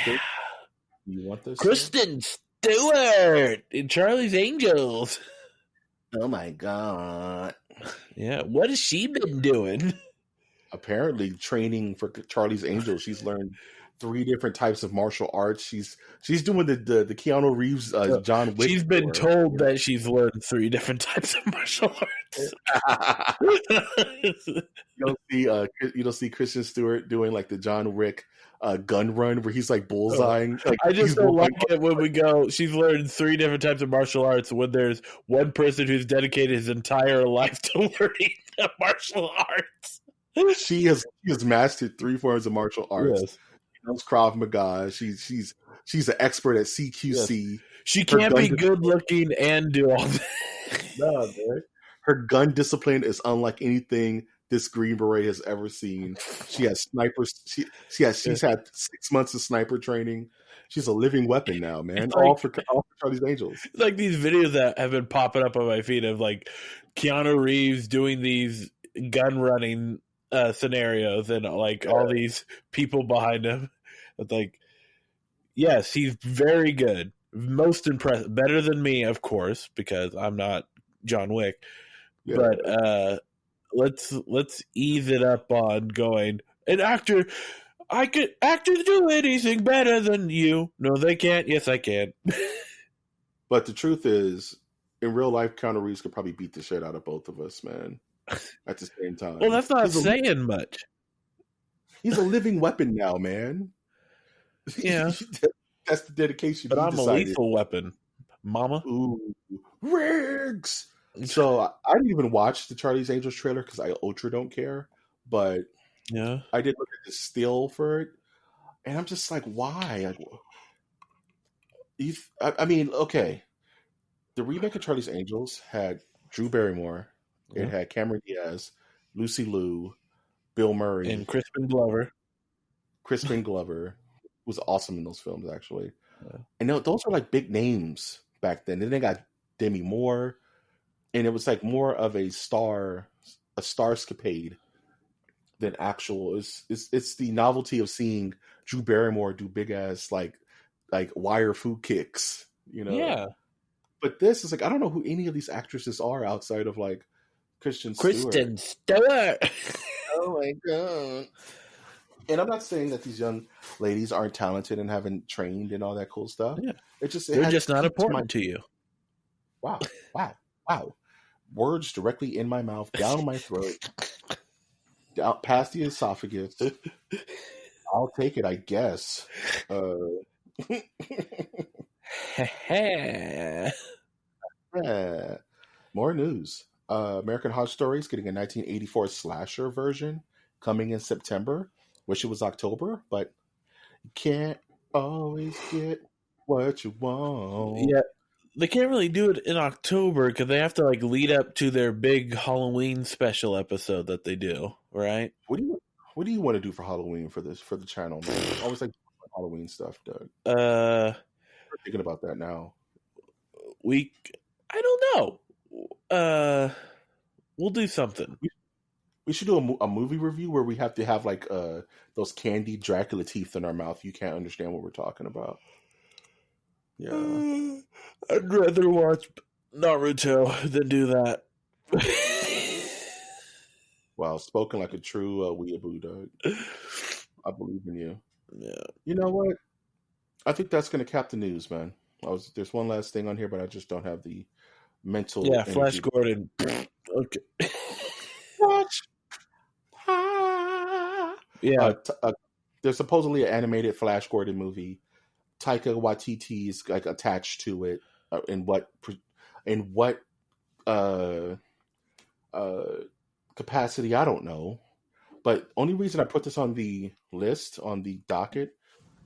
You want this? Kristen Stewart in Charlie's Angels. Oh my god. Yeah, what has she been doing? Apparently training for Charlie's Angels. She's learned 3 different types of martial arts. She's doing the Keanu Reeves John Wick. She's been told that she's learned 3 different types of martial arts. You don't see Kristen Stewart doing like the John Wick gun run where he's like bullseyeing. Like, I just don't like it when we go, she's learned 3 different types of martial arts when there's one person who's dedicated his entire life to learning the martial arts. She has mastered 3 forms of martial arts. Yes. She knows Krav Maga. She's an expert at CQC. Yes. She can't be good looking and do all that. No, man. Her gun discipline is unlike anything this Green Beret has ever seen. She has snipers. She's had 6 months of sniper training. She's a living weapon now, man. Like, all for Charlie's Angels. It's like these videos that have been popping up on my feed of like Keanu Reeves doing these gun running scenarios and like all these people behind him. It's like, yes, he's very good. Most impressive. Better than me, of course, because I'm not John Wick. Yeah. But let's ease it up on going, actors do anything better than you. No, they can't. Yes, I can. But the truth is, in real life, Keanu Reeves could probably beat the shit out of both of us, man. At the same time. Well, that's not saying much. He's a living weapon now, man. Yeah. That's the dedication. But I'm a lethal weapon, mama. Ooh, Riggs. So I didn't even watch the Charlie's Angels trailer because I ultra don't care. But yeah, I did look at the still for it, and I'm just like, why? I mean, okay. The remake of Charlie's Angels had Drew Barrymore. It had Cameron Diaz, Lucy Liu, Bill Murray, and Crispin Glover. Crispin Glover was awesome in those films, actually. Yeah. And those are like big names back then. Then they got Demi Moore, and it was like more of a starscapade than actual. It's the novelty of seeing Drew Barrymore do big ass like wire food kicks, you know. Yeah. But this is like, I don't know who any of these actresses are outside of like Kristen Stewart. Oh my god. And I'm not saying that these young ladies aren't talented and haven't trained and all that cool stuff. Yeah. They're just not important to you. Wow. Words directly in my mouth, down my throat, down past the esophagus. I'll take it, I guess. More news. American Horror Story is getting a 1984 slasher version coming in September. Wish it was October, but you can't always get what you want. Yeah, they can't really do it in October because they have to like lead up to their big Halloween special episode that they do, right? What do you want to do for Halloween for the channel, man? I always like Halloween stuff, Doug. I'm thinking about that now. I don't know. We'll do something. We should do a movie review where we have to have like those candy Dracula teeth in our mouth. You can't understand what we're talking about. Yeah, I'd rather watch Naruto than do that. Wow, spoken like a true weeaboo, Doug. I believe in you. Yeah. You know what? I think that's going to cap the news, man. There's one last thing on here, but I just don't have the mental. Yeah, Flash Gordon. Okay. Watch. Yeah. There's supposedly an animated Flash Gordon movie. Taika Waititi is like attached to it. In what capacity, I don't know. But only reason I put this on the list, on the docket,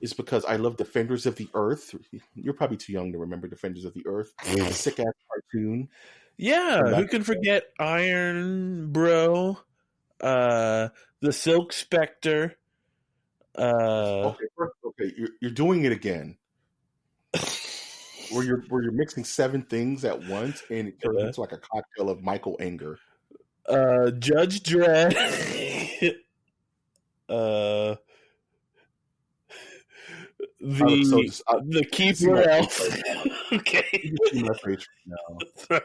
is because I love Defenders of the Earth. You're probably too young to remember Defenders of the Earth. A sick ass cartoon. Yeah, who can forget Iron Bro, the Silk Spectre. Okay, you're doing it again. where you're mixing 7 things at once, and it turns into like a cocktail of Michael anger. Judge Dredd. The keeper elf. Okay. You can see my face now.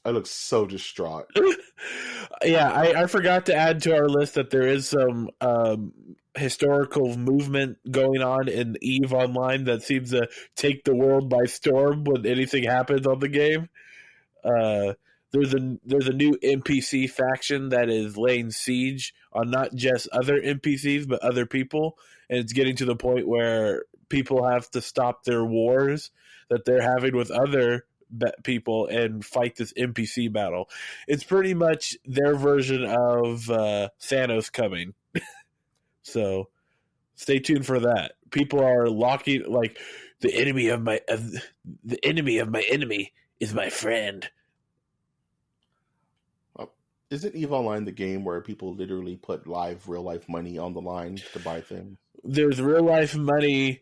I look so distraught. Yeah, I forgot to add to our list that there is some historical movement going on in EVE Online that seems to take the world by storm when anything happens on the game. There's a new NPC faction that is laying siege on not just other NPCs but other people, and it's getting to the point where people have to stop their wars that they're having with other people and fight this NPC battle. It's pretty much their version of Thanos coming. So stay tuned for that. People are locking like the enemy of my enemy is my friend. Isn't EVE Online the game where people literally put real life money on the line to buy things? There's real life money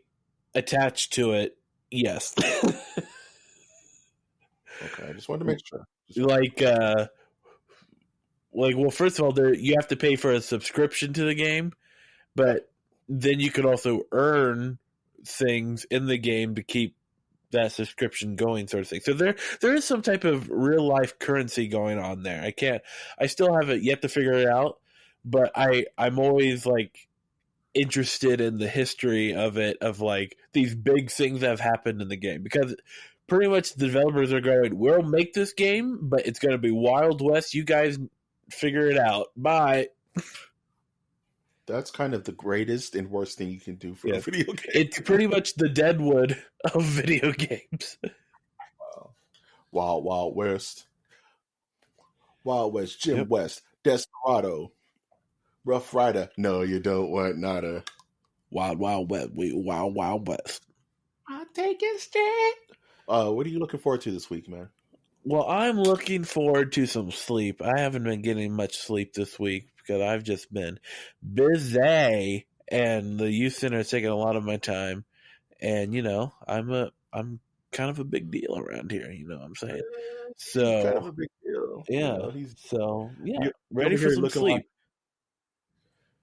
attached to it. Yes. Okay, I just wanted to make sure. Well, first of all, you have to pay for a subscription to the game, but then you could also earn things in the game to keep that subscription going, sort of thing. So there is some type of real life currency going on there. I still haven't yet to figure it out, but I'm always like interested in the history of it, of like these big things that have happened in the game, because pretty much the developers are going, we'll make this game, but it's going to be Wild West. You guys figure it out. Bye. That's kind of the greatest and worst thing you can do for a video game. It's pretty much the Deadwood of video games. Wow. Wild West. Wild West, Jim West, Desperado, Rough Rider. No, you don't want nada. Wild West. Wild West. I'll take it straight. What are you looking forward to this week, man? Well, I'm looking forward to some sleep. I haven't been getting much sleep this week because I've just been busy, and the youth center is taking a lot of my time. And I'm kind of a big deal around here. You know what I'm saying? So kind of a big deal. Yeah. Ready for some sleep.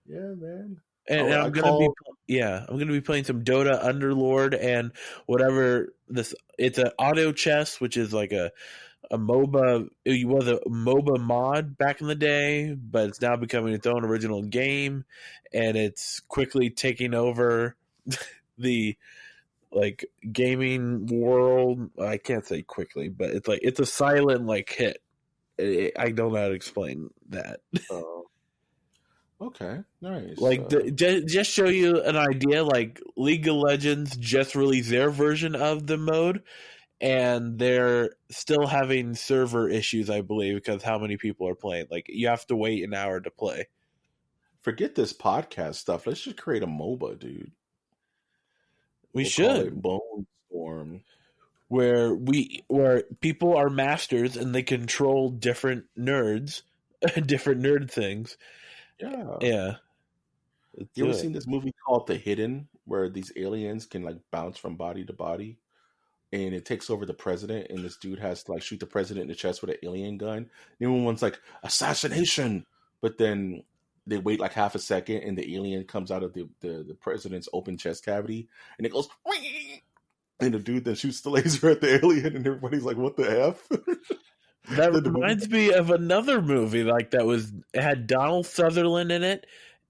Yeah, man. And I'm gonna be playing some Dota Underlord and whatever this. It's an auto chess, which is like a MOBA. It was a MOBA mod back in the day, but it's now becoming its own original game, and it's quickly taking over the gaming world. I can't say quickly, but it's a silent hit. I don't know how to explain that. Okay, nice. Just show you an idea, League of Legends just released their version of the mode, and they're still having server issues, I believe, because how many people are playing. You have to wait an hour to play. Forget this podcast stuff. Let's just create a MOBA, dude. We'll should. Call it Bone Storm. Where people are masters and they control different nerds, different nerd things. Yeah. You ever seen this movie called The Hidden, where these aliens can bounce from body to body, and it takes over the president, and this dude has to shoot the president in the chest with an alien gun. And everyone's like, assassination, but then they wait half a second, and the alien comes out of the president's open chest cavity, and it goes, whee! And the dude then shoots the laser at the alien, and everybody's like, what the F? That reminds me of another movie it had Donald Sutherland in it,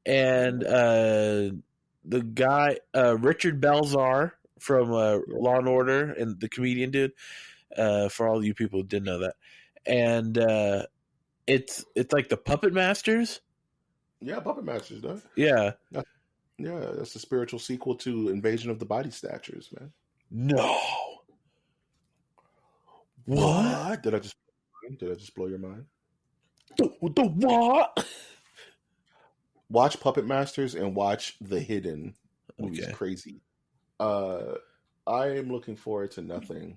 and the guy Richard Belzer from Law and Order, and the comedian dude. For all you people who didn't know that, and it's like the Puppet Masters. Yeah, Puppet Masters, though. Yeah, that's the spiritual sequel to Invasion of the Body Snatchers, man. No. What? Did I just blow your mind? The what? Watch Puppet Masters and watch The Hidden. Movie's crazy. I am looking forward to nothing.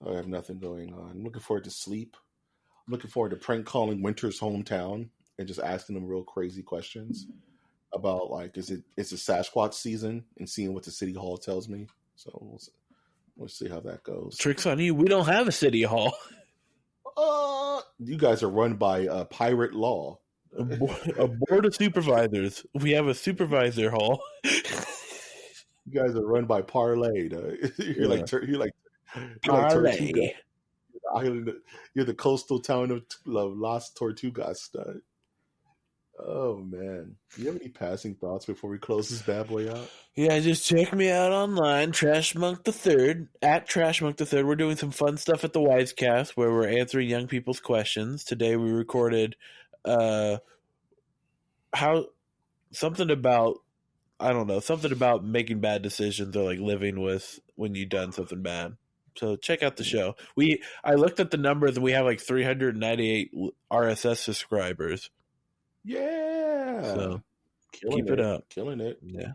I have nothing going on. I'm looking forward to sleep. I'm looking forward to prank calling Winter's hometown and just asking them real crazy questions about is it Sasquatch season, and seeing what the city hall tells me. So We'll see how that goes. Tricks on you. We don't have a city hall. You guys are run by pirate law. A board of supervisors. We have a supervisor hall. You guys are run by Parlay. You're like Parlay. Tortuga. You're the coastal town of Las Tortugas. Oh man, do you have any passing thoughts before we close this bad boy out? Yeah, just check me out online, Trashmonk the Third at Trashmonk the Third. We're doing some fun stuff at the Wisecast where we're answering young people's questions. Today we recorded something about making bad decisions or like living with when you've done something bad. So check out the show. I looked at the numbers and we have like 398 RSS subscribers. Yeah. So keep it up. Killing it. Yeah.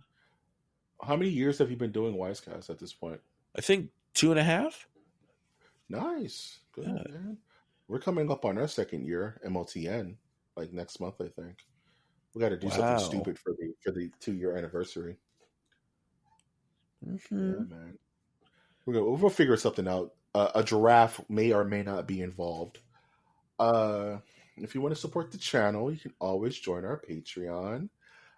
How many years have you been doing Wisecast at this point? I think 2.5. Nice. Good, man. We're coming up on our second year, MOTN, like next month, I think. We got to do something stupid for the 2-year anniversary. Mm-hmm. Yeah, man. We'll figure something out. A giraffe may or may not be involved. If you want to support the channel, you can always join our Patreon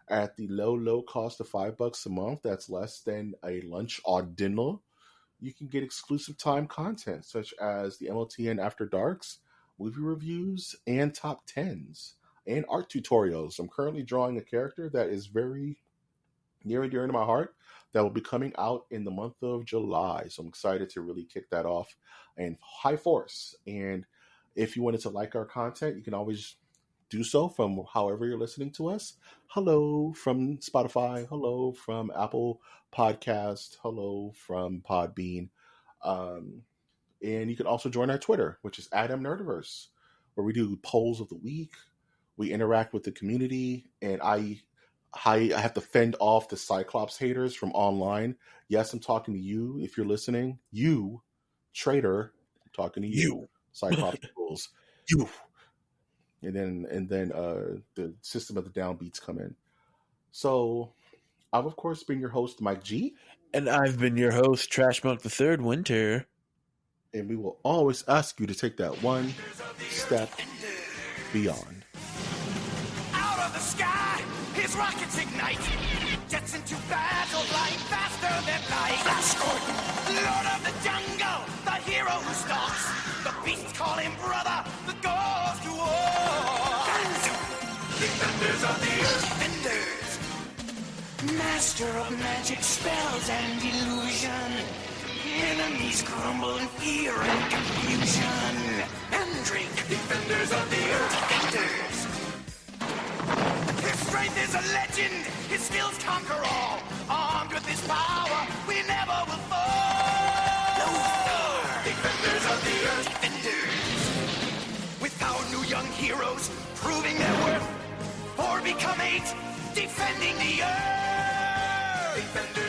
at the low cost of $5 a month. That's less than a lunch or dinner. You can get exclusive time content such as the MOTN After Darks, movie reviews, and top 10s, and art tutorials. I'm currently drawing a character that is very near and dear to my heart that will be coming out in the month of July. So I'm excited to really kick that off in high force. And if you wanted to like our content, you can always do so from however you're listening to us. Hello from Spotify. Hello from Apple Podcast. Hello from Podbean. And you can also join our Twitter, which is @MNerdiverse, where we do polls of the week. We interact with the community, and I have to fend off the Cyclops haters from online. Yes, I'm talking to you if you're listening. You, traitor, I'm talking to you. Cyclops rules. You. And then the System of the Downbeats come in. So I've of course been your host, Mike G. And I've been your host, Trashmonk the Third Winter. And we will always ask you to take that one step beyond. Out of the sky, his rockets ignite. Jets into battle, flying faster than light. Flash Gordon, Lord of the jungle, the hero who stalks. The beasts call him brother, the goes to war. Defenders of the earth. Defenders. Master of magic spells and illusion. Enemies crumble in fear and confusion. Mandrake. Defenders of the earth. Defenders. His strength is a legend. His skills conquer all. Armed with his power, we never will fall. Defenders of the earth. Defenders. With our new young heroes proving their worth. 4 become 8. Defending the earth. Defenders.